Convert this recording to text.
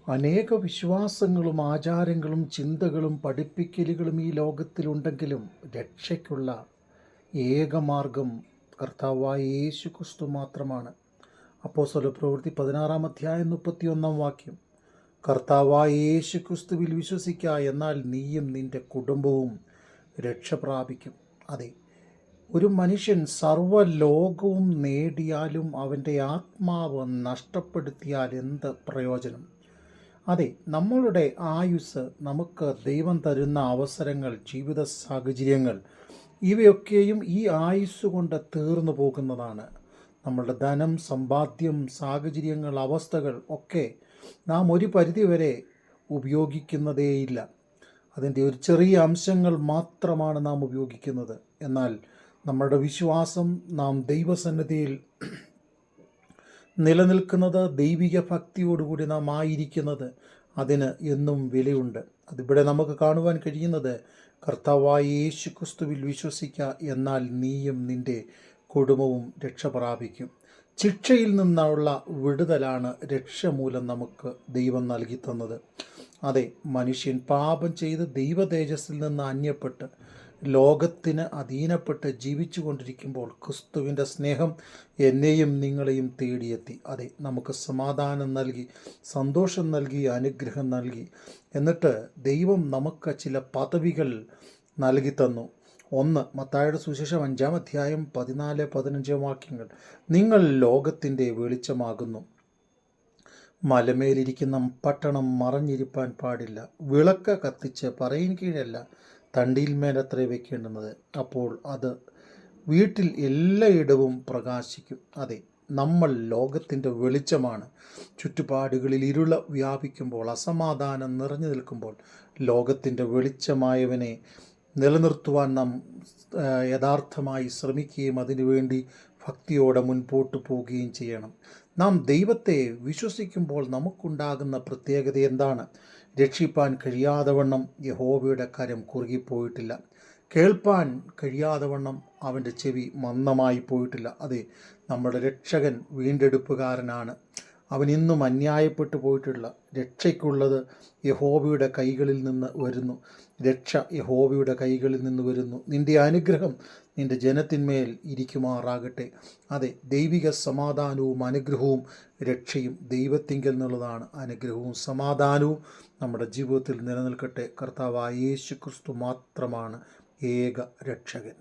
അനേക വിശ്വാസങ്ങളും ആചാരങ്ങളും ചിന്തകളും പഠിപ്പിക്കലുകളും ഈ ലോകത്തിലുണ്ടെങ്കിലും രക്ഷയ്ക്കുള്ള ഏകമാർഗം കർത്താവായ യേശു ക്രിസ്തു മാത്രമാണ്. അപ്പോസ്തലപ്രവൃത്തി 16-31 കർത്താവായ യേശു ക്രിസ്തുവിൽ വിശ്വസിക്കുക, എന്നാൽ നീയും നിന്റെ കുടുംബവും രക്ഷ പ്രാപിക്കും. അതെ, ഒരു മനുഷ്യൻ സർവ്വലോകവും നേടിയാലും അവൻ്റെ ആത്മാവ് നഷ്ടപ്പെടുത്തിയാൽ എന്ത് പ്രയോജനം? അതെ, നമ്മളുടെ ആയുസ്സ്, നമുക്ക് ദൈവം തരുന്ന അവസരങ്ങൾ, ജീവിത സാഹചര്യങ്ങൾ, ഇവയൊക്കെയും ഈ ആയുസ് കൊണ്ട് തീർന്നു പോകുന്നതാണ്. നമ്മളുടെ ധനം, സമ്പാദ്യം, സാഹചര്യങ്ങൾ, അവസ്ഥകൾ ഒക്കെ നാം ഒരു പരിധിവരെ ഉപയോഗിക്കുന്നതേയില്ല. അതിൻ്റെ ഒരു ചെറിയ അംശങ്ങൾ മാത്രമാണ് നാം ഉപയോഗിക്കുന്നത്. എന്നാൽ നമ്മളുടെ വിശ്വാസം, നാം ദൈവസന്നിധിയിൽ നിലനിൽക്കുന്നത്, ദൈവിക ഭക്തിയോടുകൂടി നാം ആയിരിക്കുന്നത്, അതിന് എന്നും വിലയുണ്ട്. അതിവിടെ നമുക്ക് കാണുവാൻ കഴിയുന്നത്, കർത്താവായ യേശു ക്രിസ്തുവിൽ വിശ്വസിക്കുക, എന്നാൽ നീയും നിൻ്റെ കുടുംബവും രക്ഷ പ്രാപിക്കും. ശിക്ഷയിൽ നിന്നുള്ള വിടുതലാണ് രക്ഷ മൂലം നമുക്ക് ദൈവം നൽകി തന്നത്. അതെ, മനുഷ്യൻ പാപം ചെയ്ത് ദൈവ തേജസ്സിൽ നിന്ന് അന്യപ്പെട്ട് ലോകത്തിന് അധീനപ്പെട്ട് ജീവിച്ചു കൊണ്ടിരിക്കുമ്പോൾ ക്രിസ്തുവിൻ്റെ സ്നേഹം എന്നെയും നിങ്ങളെയും തേടിയെത്തി. അതെ, നമുക്ക് സമാധാനം നൽകി, സന്തോഷം നൽകി, അനുഗ്രഹം നൽകി. എന്നിട്ട് ദൈവം നമുക്ക് ചില പദവികൾ നൽകി തന്നു. 1 മത്തായിയുടെ സുവിശേഷം 5-14-15 നിങ്ങൾ ലോകത്തിൻ്റെ വെളിച്ചമാകുന്നു. മലമേലിരിക്കുന്ന പട്ടണം മറഞ്ഞിരിപ്പാൻ പാടില്ല. വിളക്ക് കത്തിച്ച് പറയിൻ കീഴല്ല, തണ്ടിന്മേലത്രേ വയ്ക്കേണ്ടുന്നത്. അപ്പോൾ അത് വീട്ടിൽ എല്ലായിടവും പ്രകാശിക്കും. അതെ, നമ്മൾ ലോകത്തിൻ്റെ വെളിച്ചമാണ്. ചുറ്റുപാടുകളിൽ ഇരുള വ്യാപിക്കുമ്പോൾ, അസമാധാനം നിറഞ്ഞു നിൽക്കുമ്പോൾ, ലോകത്തിൻ്റെ വെളിച്ചമായവനെ നിലനിർത്തുവാൻ നാം യഥാർത്ഥമായി ശ്രമിക്കുകയും അതിനുവേണ്ടി ഭക്തിയോടെ മുൻപോട്ട് പോവുകയും ചെയ്യണം. നാം ദൈവത്തെ വിശ്വസിക്കുമ്പോൾ നമുക്കുണ്ടാകുന്ന പ്രത്യേകത എന്താണ്? രക്ഷിപ്പാൻ കഴിയാതവണ്ണം യഹോവയുടെ കരം കുറുകിപ്പോയിട്ടില്ല. കേൾപ്പാൻ കഴിയാതവണ്ണം അവൻ്റെ ചെവി മന്ദമായി പോയിട്ടില്ല. അതെ, നമ്മുടെ രക്ഷകൻ വീണ്ടെടുപ്പുകാരനാണ്. അവൻ ഇന്നും അന്യായപ്പെട്ടു പോയിട്ടുള്ള രക്ഷയ്ക്കുള്ളത് യഹോവയുടെ കൈകളിൽ നിന്ന് വരുന്നു. രക്ഷ യഹോവയുടെ കൈകളിൽ നിന്ന് വരുന്നു. നിൻ്റെ അനുഗ്രഹം നിൻ്റെ ജനത്തിന്മേൽ ഇരിക്കുമാറാകട്ടെ. അതെ, ദൈവിക സമാധാനവും അനുഗ്രഹവും രക്ഷയും ദൈവത്തിങ്കൽ നിന്നുള്ളതാണ്. അനുഗ്രഹവും സമാധാനവും നമ്മുടെ ജീവിതത്തിൽ നിലനിൽക്കട്ടെ. കർത്താവായ യേശു ക്രിസ്തു മാത്രമാണ് ഏക രക്ഷകൻ.